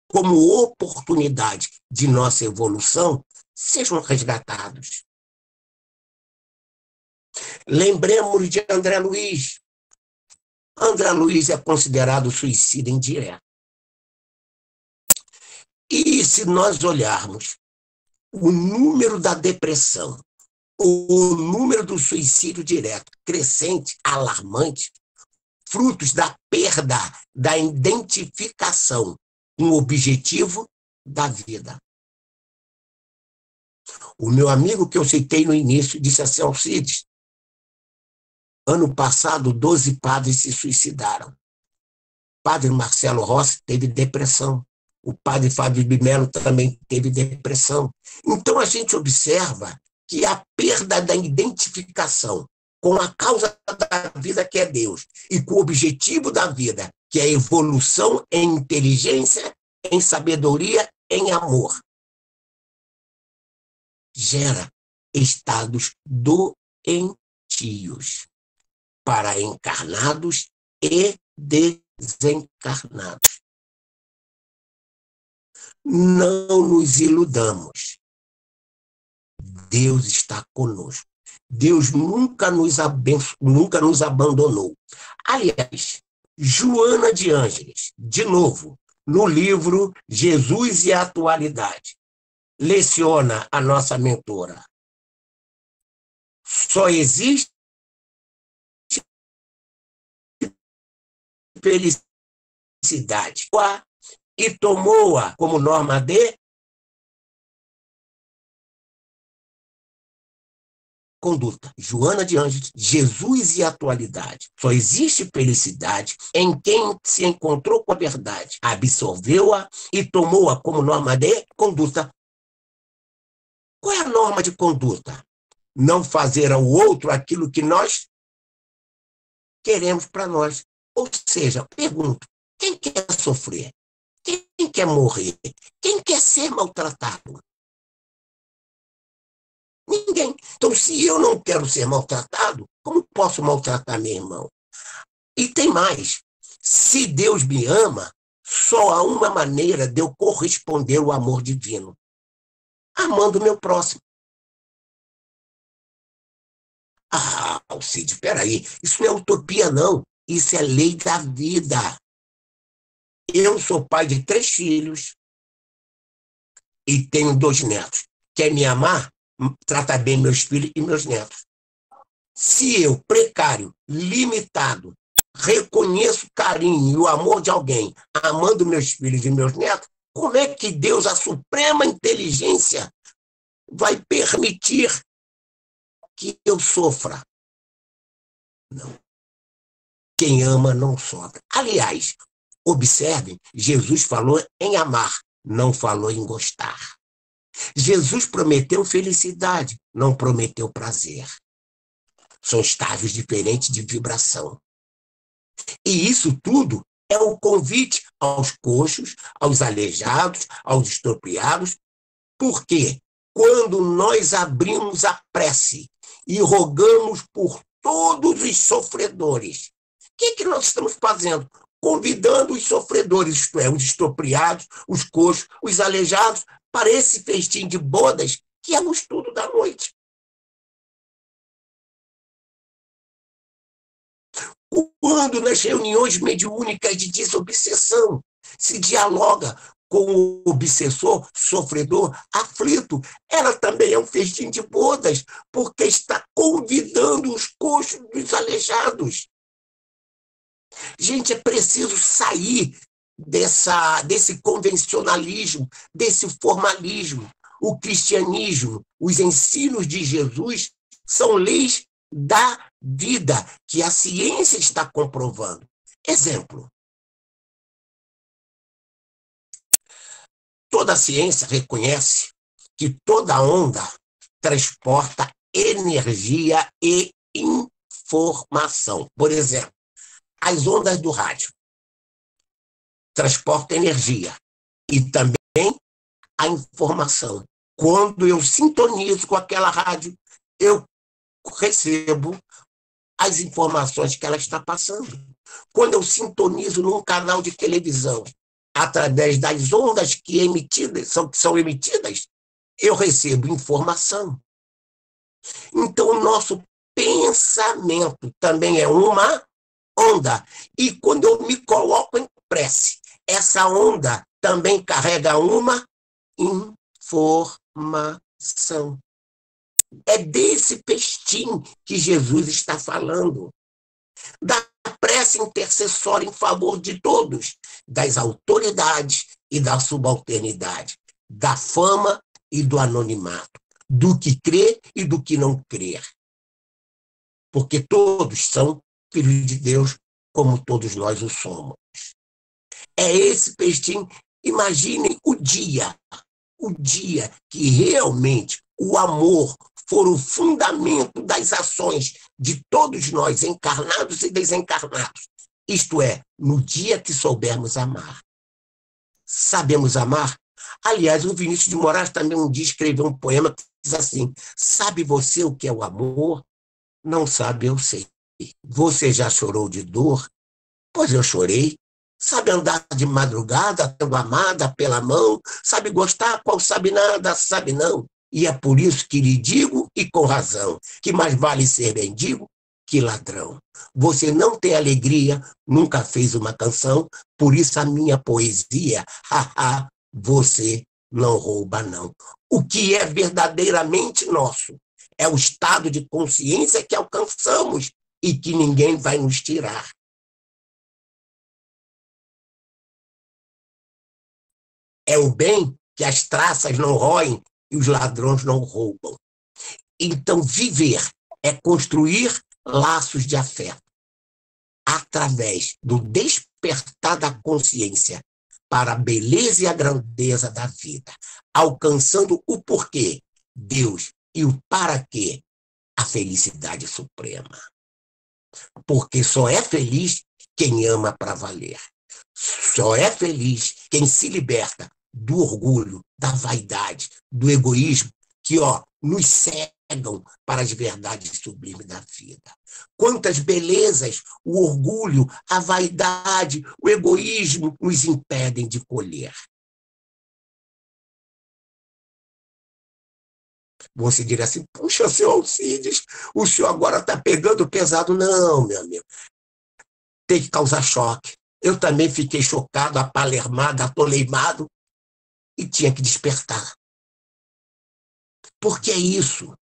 como oportunidade de nossa evolução, sejam resgatados. Lembremos de André Luiz. André Luiz é considerado suicida indireto. E se nós olharmos o número da depressão, o número do suicídio direto crescente, alarmante, frutos da perda da identificação com o objetivo da vida. O meu amigo que eu citei no início disse assim: Alcides, ano passado 12 padres se suicidaram. Padre Marcelo Rossi teve depressão. O padre Fábio de Mello também teve depressão. Então a gente observa que a perda da identificação com a causa da vida, que é Deus, e com o objetivo da vida, que é a evolução em inteligência, em sabedoria, em amor, gera estados doentios para encarnados e desencarnados. Não nos iludamos. Deus está conosco. Deus nunca nos abandonou. Aliás, Joana de Ângeles, de novo, no livro Jesus e a Atualidade, leciona a nossa mentora. Só existe felicidade e tomou-a como norma de conduta. Joana de Ângeles, Jesus e a Atualidade. Só existe felicidade em quem se encontrou com a verdade, absorveu-a e tomou-a como norma de conduta. Qual é a norma de conduta? Não fazer ao outro aquilo que nós queremos para nós. Ou seja, pergunto, quem quer sofrer? Quem quer morrer? Quem quer ser maltratado? Ninguém. Então, se eu não quero ser maltratado, como posso maltratar meu irmão? E tem mais. Se Deus me ama, só há uma maneira de eu corresponder ao amor divino: amando o meu próximo. Ah, Alcide, peraí. Isso não é utopia, não. Isso é lei da vida. Eu sou pai de 3 filhos e tenho 2 netos. Quer me amar? Trata bem meus filhos e meus netos. Se eu, precário, limitado, reconheço o carinho e o amor de alguém, amando meus filhos e meus netos, como é que Deus, a suprema inteligência, vai permitir que eu sofra? Não. Quem ama não sofre. Aliás, observem, Jesus falou em amar, não falou em gostar. Jesus prometeu felicidade, não prometeu prazer. São estágios diferentes de vibração. E isso tudo é o convite aos coxos, aos aleijados, aos estropiados, porque quando nós abrimos a prece e rogamos por todos os sofredores, o que nós estamos fazendo? Convidando os sofredores, isto é, os estropiados, os coxos, os aleijados, para esse festim de bodas, que é o estudo da noite. Quando nas reuniões mediúnicas de desobsessão se dialoga com o obsessor, sofredor, aflito, ela também é um festim de bodas, porque está convidando os coxos dos aleijados. Gente, é preciso sair desse convencionalismo, desse formalismo. O cristianismo, os ensinos de Jesus são leis da vida, que a ciência está comprovando. Exemplo. Toda a ciência reconhece que toda onda transporta energia e informação. Por exemplo, as ondas do rádio transportam energia e também a informação. Quando eu sintonizo com aquela rádio, eu recebo as informações que ela está passando. Quando eu sintonizo num canal de televisão, através das ondas que são emitidas, eu recebo informação. Então, o nosso pensamento também é uma onda. E quando eu me coloco em prece, essa onda também carrega uma informação. É desse pestim que Jesus está falando. Da prece intercessória em favor de todos, das autoridades e da subalternidade, da fama e do anonimato, do que crer e do que não crer. Porque todos são filhos de Deus, como todos nós o somos. É esse pestim. Imaginem o dia que realmente o amor for o fundamento das ações de todos nós, encarnados e desencarnados. Isto é, no dia que soubermos amar. Sabemos amar? Aliás, o Vinícius de Moraes também um dia escreveu um poema que diz assim: sabe você o que é o amor? Não sabe, eu sei. Você já chorou de dor? Pois eu chorei. Sabe andar de madrugada, tendo amada pela mão? Sabe gostar, qual sabe nada, sabe não? E é por isso que lhe digo, e com razão, que mais vale ser mendigo que ladrão. Você não tem alegria, nunca fez uma canção, por isso a minha poesia, haha, você não rouba não. O que é verdadeiramente nosso é o estado de consciência que alcançamos e que ninguém vai nos tirar. É o bem que as traças não roem e os ladrões não roubam. Então, viver é construir laços de afeto através do despertar da consciência para a beleza e a grandeza da vida, alcançando o porquê, Deus, e o para quê, a felicidade suprema. Porque só é feliz quem ama para valer. Só é feliz quem se liberta do orgulho, da vaidade, do egoísmo, que nos cegam para as verdades sublimes da vida. Quantas belezas o orgulho, a vaidade, o egoísmo nos impedem de colher. Você dirá assim: puxa, seu Alcides, o senhor agora está pegando pesado. Não, meu amigo. Tem que causar choque. Eu também fiquei chocado, apalermado, atoleimado, e tinha que despertar. Porque é isso.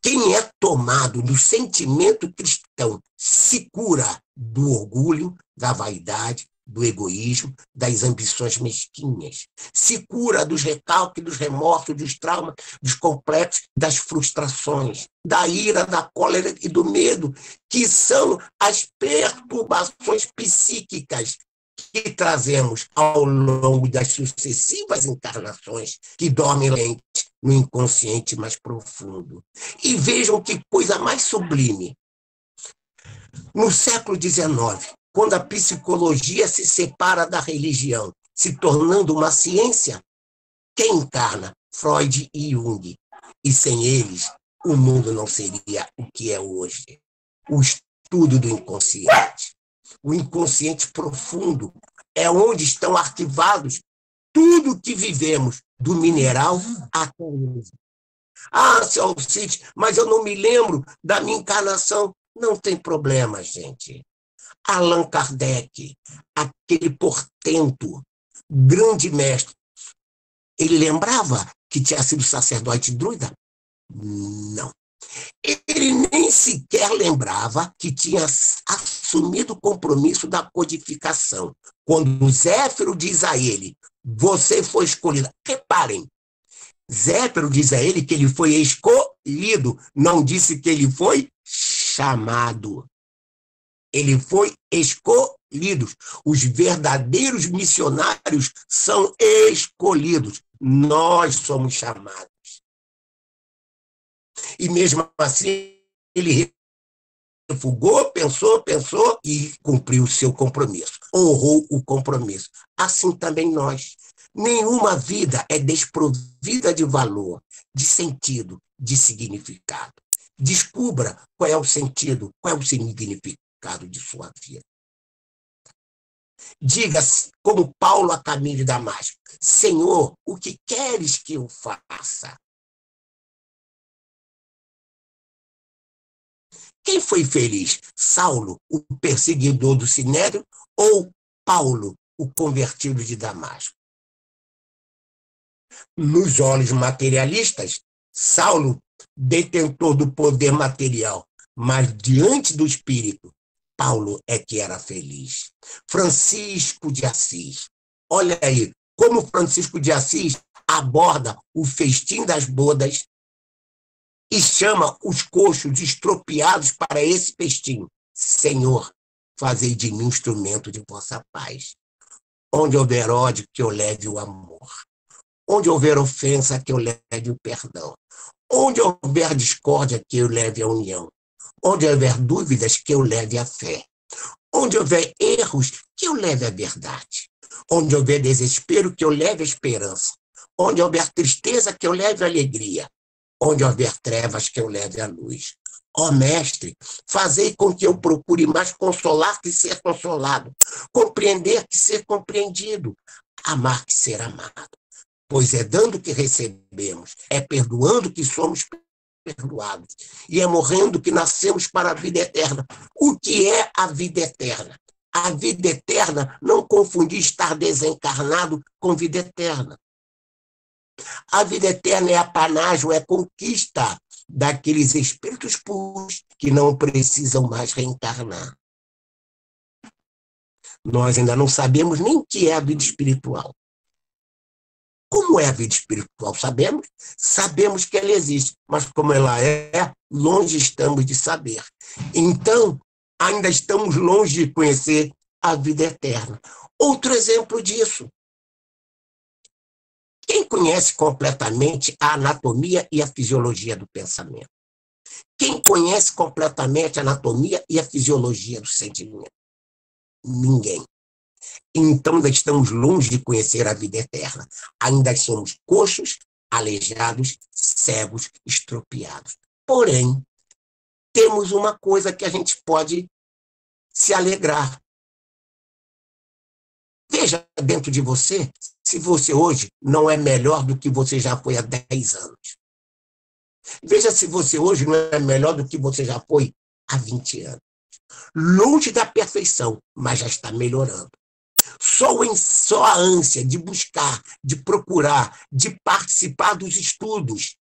Quem é tomado do sentimento cristão se cura do orgulho, da vaidade, do egoísmo, das ambições mesquinhas. Se cura dos recalques, dos remorsos, dos traumas, dos complexos, das frustrações, da ira, da cólera e do medo, que são as perturbações psíquicas que trazemos ao longo das sucessivas encarnações que dormem lente no inconsciente mais profundo. E vejam que coisa mais sublime. No século XIX, quando a psicologia se separa da religião, se tornando uma ciência, quem encarna? Freud e Jung. E sem eles, o mundo não seria o que é hoje. O estudo do inconsciente. O inconsciente profundo é onde estão arquivados tudo que vivemos, do mineral até o hoje. Ah, seu Alcides, mas eu não me lembro da minha encarnação. Não tem problema, gente. Allan Kardec, aquele portento, grande mestre, ele lembrava que tinha sido sacerdote druida? Não. Ele nem sequer lembrava que tinha assumido o compromisso da codificação. Quando o Zéfiro diz a ele: você foi escolhido. Reparem, Zéfiro diz a ele que ele foi escolhido, não disse que ele foi chamado. Ele foi escolhido. Os verdadeiros missionários são escolhidos. Nós somos chamados. E mesmo assim, ele refugou, pensou e cumpriu o seu compromisso. Honrou o compromisso. Assim também nós. Nenhuma vida é desprovida de valor, de sentido, de significado. Descubra qual é o sentido, qual é o significado de sua vida. Diga, como Paulo a caminho de Damasco: Senhor, o que queres que eu faça? Quem foi feliz? Saulo, o perseguidor do Sinédrio, ou Paulo, o convertido de Damasco? Nos olhos materialistas, Saulo, detentor do poder material, mas diante do Espírito, Paulo é que era feliz. Francisco de Assis. Olha aí, como Francisco de Assis aborda o festim das bodas e chama os coxos estropiados para esse festim. Senhor, fazei de mim instrumento de vossa paz. Onde houver ódio, que eu leve o amor. Onde houver ofensa, que eu leve o perdão. Onde houver discórdia, que eu leve a união. Onde houver dúvidas, que eu leve a fé. Onde houver erros, que eu leve a verdade. Onde houver desespero, que eu leve a esperança. Onde houver tristeza, que eu leve a alegria. Onde houver trevas, que eu leve a luz. Ó Mestre, fazei com que eu procure mais consolar que ser consolado, compreender que ser compreendido, amar que ser amado. Pois é dando que recebemos, é perdoando que somos perdoados, e é morrendo que nascemos para a vida eterna. O que é a vida eterna? A vida eterna, não confundir estar desencarnado com vida eterna. A vida eterna é apanágio, é conquista daqueles espíritos puros que não precisam mais reencarnar. Nós ainda não sabemos nem o que é a vida espiritual. Como é a vida espiritual? Sabemos? Sabemos que ela existe, mas como ela é, longe estamos de saber. Então, ainda estamos longe de conhecer a vida eterna. Outro exemplo disso. Quem conhece completamente a anatomia e a fisiologia do pensamento? Quem conhece completamente a anatomia e a fisiologia do sentimento? Ninguém. Então, ainda estamos longe de conhecer a vida eterna. Ainda somos coxos, aleijados, cegos, estropiados. Porém, temos uma coisa que a gente pode se alegrar. Veja dentro de você se você hoje não é melhor do que você já foi há 10 anos. Veja se você hoje não é melhor do que você já foi há 20 anos. Longe da perfeição, mas já está melhorando. Só a ânsia de buscar, de procurar, de participar dos estudos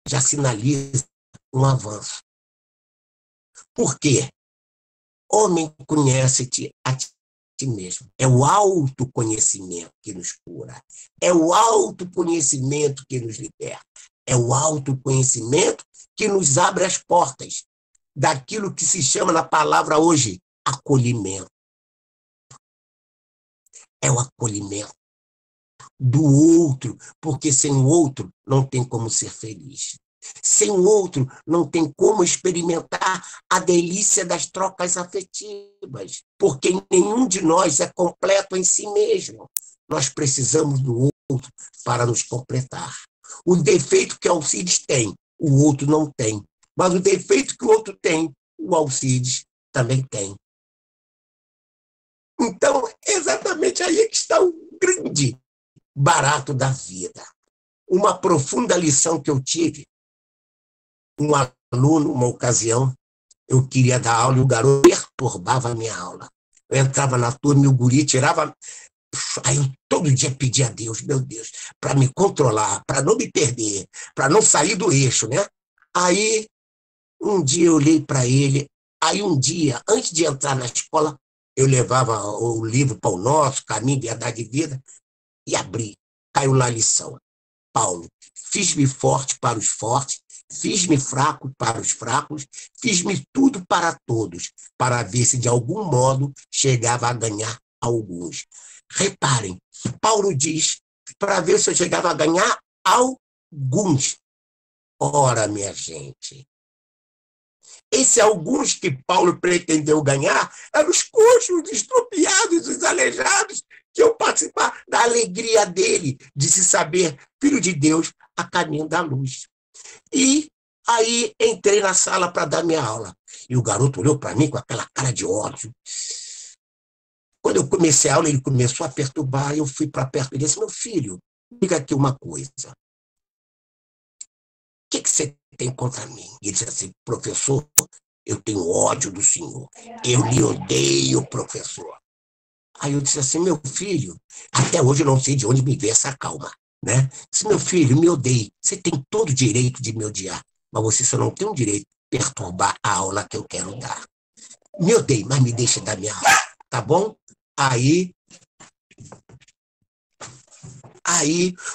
já sinaliza um avanço. Por quê? Homem, conhece-te a ti mesmo. É o autoconhecimento que nos cura. É o autoconhecimento que nos liberta. É o autoconhecimento que nos abre as portas daquilo que se chama na palavra hoje acolhimento. É o acolhimento do outro, porque sem o outro não tem como ser feliz. Sem o outro não tem como experimentar a delícia das trocas afetivas, porque nenhum de nós é completo em si mesmo. Nós precisamos do outro para nos completar. O defeito que Alcides tem, o outro não tem. Mas o defeito que o outro tem, o Alcides também tem. Então, é exatamente aí que está o grande barato da vida. Uma profunda lição que eu tive. Um aluno, uma ocasião, eu queria dar aula e o garoto perturbava a minha aula. Eu entrava na turma e o guri tirava... Aí eu todo dia pedia a Deus, meu Deus, para me controlar, para não me perder, para não sair do eixo, né? Aí, um dia eu olhei para ele, aí um dia, antes de entrar na escola, eu levava o livro Pão Nosso, Caminho, Verdade e Vida, e abri. Caiu lá a lição. Paulo, fiz-me forte para os fortes, fiz-me fraco para os fracos, fiz-me tudo para todos, para ver se de algum modo chegava a ganhar alguns. Reparem, Paulo diz para ver se eu chegava a ganhar alguns. Ora, minha gente, esse alguns que Paulo pretendeu ganhar eram os coxos, os estropiados, os aleijados, que iam participar da alegria dele de se saber filho de Deus a caminho da luz. E Aí entrei na sala para dar minha aula. E o garoto olhou para mim com aquela cara de ódio. Quando eu comecei a aula, ele começou a perturbar, eu fui para perto e disse: meu filho, diga aqui uma coisa. O que você tem contra mim? E ele disse assim: professor, eu tenho ódio do senhor. Eu lhe odeio, professor. Aí eu disse assim: meu filho, até hoje eu não sei de onde me veio essa calma, né? Disse: meu filho, me odeie. Você tem todo o direito de me odiar, mas você só não tem o direito de perturbar a aula que eu quero dar. Me odeie, mas me deixe dar minha aula, tá bom? Aí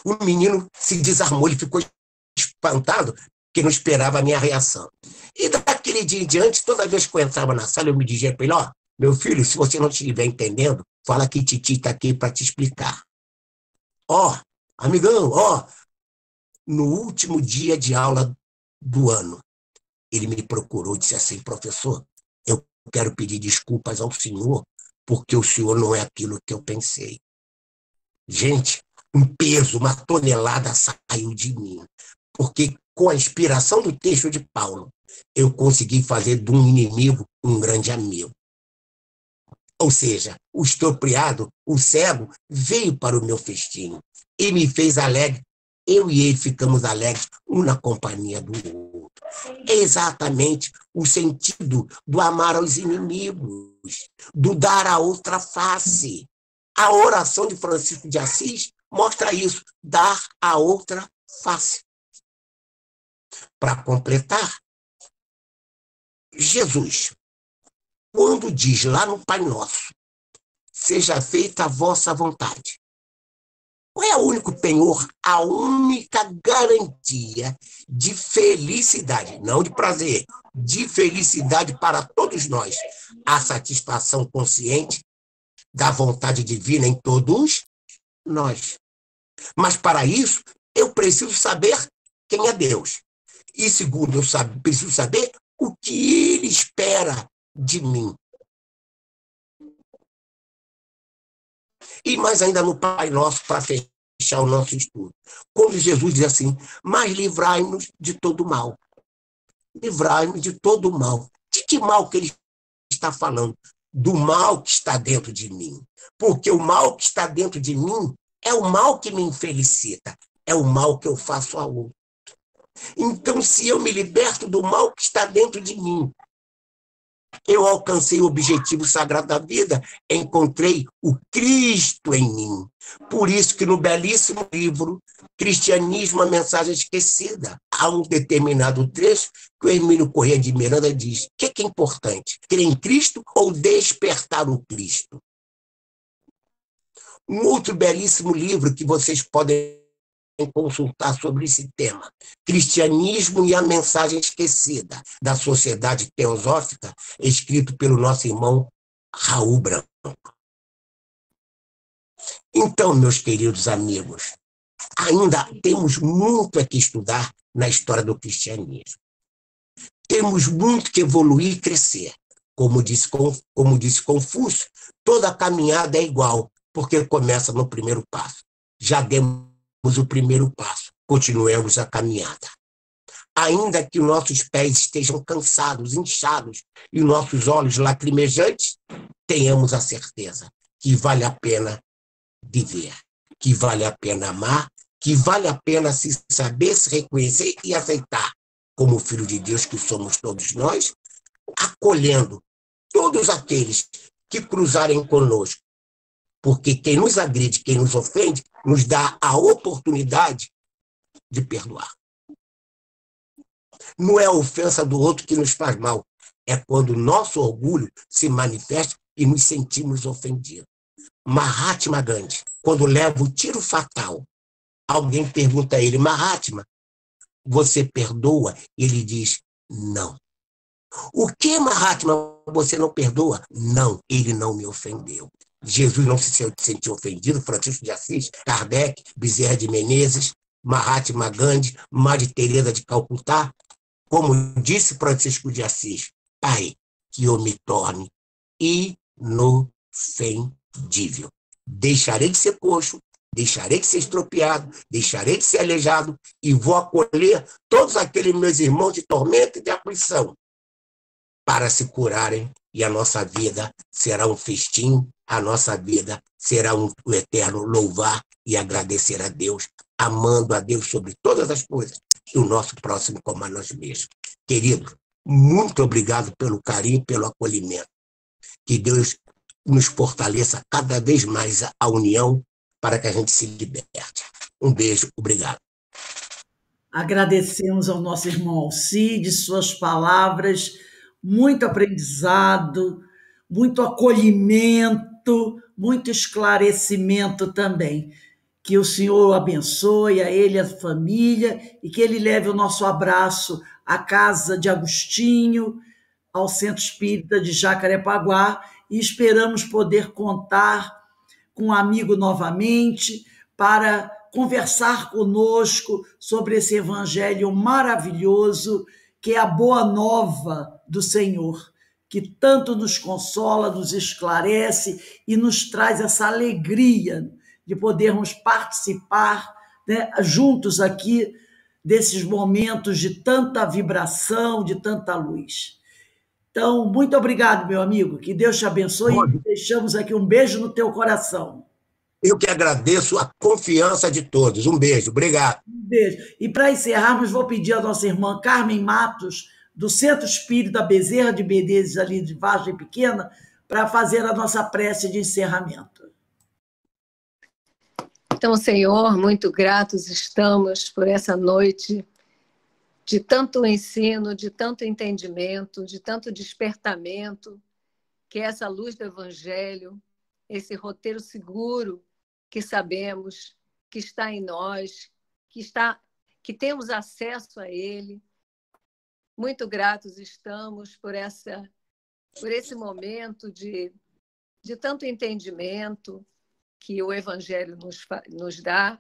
o menino se desarmou, ele ficou espantado, porque não esperava a minha reação. E daquele dia em diante, toda vez que eu entrava na sala, eu me dizia para ele: ó, meu filho, se você não estiver entendendo, fala que Titi está aqui para te explicar. Ó, amigão, ó, no último dia de aula do ano, ele me procurou e disse assim: professor, eu quero pedir desculpas ao senhor, porque o senhor não é aquilo que eu pensei. Gente, um peso, uma tonelada saiu de mim, porque com a inspiração do texto de Paulo, eu consegui fazer de um inimigo um grande amigo. Ou seja, o expropriado, o cego, veio para o meu festim e me fez alegre. Eu e ele ficamos alegres, um na companhia do outro. É exatamente o sentido do amar aos inimigos, do dar a outra face. A oração de Francisco de Assis mostra isso, dar a outra face. Para completar, Jesus, quando diz lá no Pai Nosso: seja feita a vossa vontade, qual é o único penhor, a única garantia de felicidade, não de prazer, de felicidade para todos nós? A satisfação consciente da vontade divina em todos nós. Mas para isso, eu preciso saber quem é Deus. E segundo, eu preciso saber o que Ele espera de mim. E mais ainda no Pai Nosso, para fechar o nosso estudo. Quando Jesus diz assim: mas livrai-nos de todo mal. Livrai-nos de todo mal. De que mal que ele está falando? Do mal que está dentro de mim. Porque o mal que está dentro de mim é o mal que me infelicita. É o mal que eu faço ao outro. Então, se eu me liberto do mal que está dentro de mim, eu alcancei o objetivo sagrado da vida, encontrei o Cristo em mim. Por isso que no belíssimo livro Cristianismo, a Mensagem Esquecida, há um determinado trecho que o Hermínio Corrêa de Miranda diz: o que é importante? Crer em Cristo ou despertar o Cristo? Um outro belíssimo livro que vocês podem consultar sobre esse tema: Cristianismo e a Mensagem Esquecida, da Sociedade Teosófica, escrito pelo nosso irmão Raul Branco. Então, meus queridos amigos, ainda temos muito a que estudar na história do cristianismo. Temos muito que evoluir e crescer. Como disse Confúcio, toda caminhada é igual, porque começa no primeiro passo. Já demos o primeiro passo, continuemos a caminhada. Ainda que nossos pés estejam cansados, inchados, e nossos olhos lacrimejantes, tenhamos a certeza que vale a pena viver, que vale a pena amar, que vale a pena se saber, se reconhecer e aceitar como filho de Deus que somos todos nós, acolhendo todos aqueles que cruzarem conosco, porque quem nos agride, quem nos ofende, nos dá a oportunidade de perdoar. Não é a ofensa do outro que nos faz mal, é quando o nosso orgulho se manifesta e nos sentimos ofendidos. Mahatma Gandhi, quando leva o tiro fatal, alguém pergunta a ele: Mahatma, você perdoa? Ele diz: não. O que, Mahatma, você não perdoa? Não, ele não me ofendeu. Jesus não se sentiu ofendido, Francisco de Assis, Kardec, Bezerra de Menezes, Mahatma Gandhi, Madre Teresa de Calcutá. Como disse Francisco de Assis: Pai, que eu me torne inofendível. Deixarei de ser coxo, deixarei de ser estropiado, deixarei de ser aleijado e vou acolher todos aqueles meus irmãos de tormento e de aflição para se curarem, e a nossa vida será um festim, a nossa vida será um eterno louvar e agradecer a Deus, amando a Deus sobre todas as coisas, e o nosso próximo como a nós mesmos. Querido, muito obrigado pelo carinho, pelo acolhimento. Que Deus nos fortaleça cada vez mais a união para que a gente se liberte. Um beijo, obrigado. Agradecemos ao nosso irmão Alcides, suas palavras, muito aprendizado, muito acolhimento, muito esclarecimento também. Que o Senhor o abençoe, a ele e a família, e que ele leve o nosso abraço à casa de Agostinho, ao Centro Espírita de Jacarepaguá, e esperamos poder contar com um amigo novamente para conversar conosco sobre esse evangelho maravilhoso que é a boa nova do Senhor, que tanto nos consola, nos esclarece e nos traz essa alegria de podermos participar, né, juntos aqui desses momentos de tanta vibração, de tanta luz. Então, muito obrigado, meu amigo. Que Deus te abençoe e deixamos aqui um beijo no teu coração. Eu que agradeço a confiança de todos. Um beijo, obrigado. Um beijo. E para encerrarmos, vou pedir à nossa irmã Carmen Matos, do Centro Espírita Bezerra de Menezes, ali de Vargem Pequena, para fazer a nossa prece de encerramento. Então, Senhor, muito gratos estamos por essa noite de tanto ensino, de tanto entendimento, de tanto despertamento, que é essa luz do Evangelho, esse roteiro seguro que sabemos que está em nós, que temos acesso a ele. Muito gratos estamos por esse momento de tanto entendimento que o Evangelho nos dá,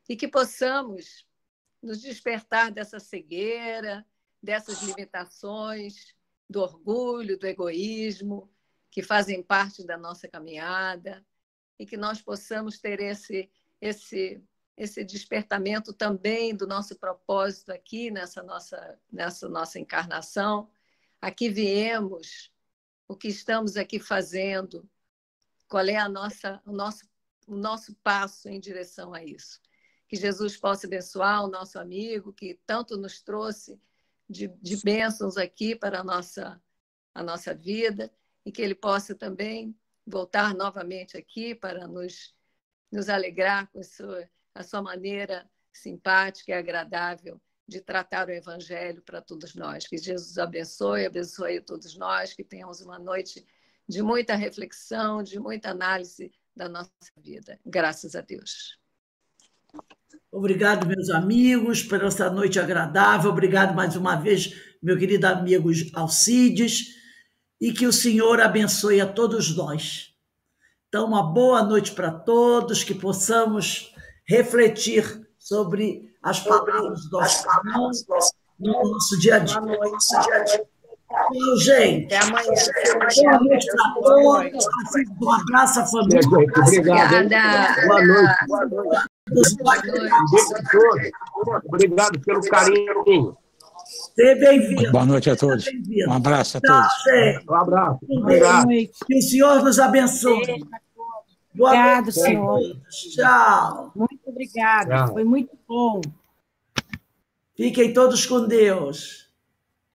e que possamos nos despertar dessa cegueira, dessas limitações, do orgulho, do egoísmo, que fazem parte da nossa caminhada, e que nós possamos ter esse despertamento também do nosso propósito aqui, nessa nossa encarnação. Aqui viemos, o que estamos aqui fazendo, qual é o nosso passo em direção a isso. Que Jesus possa abençoar o nosso amigo, que tanto nos trouxe de bênçãos aqui para a nossa vida, e que ele possa também voltar novamente aqui para nos alegrar com a sua maneira simpática e agradável de tratar o Evangelho para todos nós. Que Jesus abençoe todos nós, que tenhamos uma noite de muita reflexão, de muita análise da nossa vida. Graças a Deus. Obrigado, meus amigos, por essa noite agradável. Obrigado mais uma vez, meu querido amigo Alcides, e que o Senhor abençoe a todos nós. Então, uma boa noite para todos, que possamos refletir sobre as palavras do nosso irmão no nosso dia a dia. Tchau, gente. Até amanhã. Boa noite para todos. Um abraço à família. Obrigado. Boa noite. Boa noite. Obrigado pelo carinho. Seja bem-vindo. Boa noite a todos. Um abraço a todos. Um abraço. Obrigado. Que o Senhor nos abençoe. Obrigado, Senhor. Tchau. Muito obrigada. Tchau. Foi muito bom. Fiquem todos com Deus.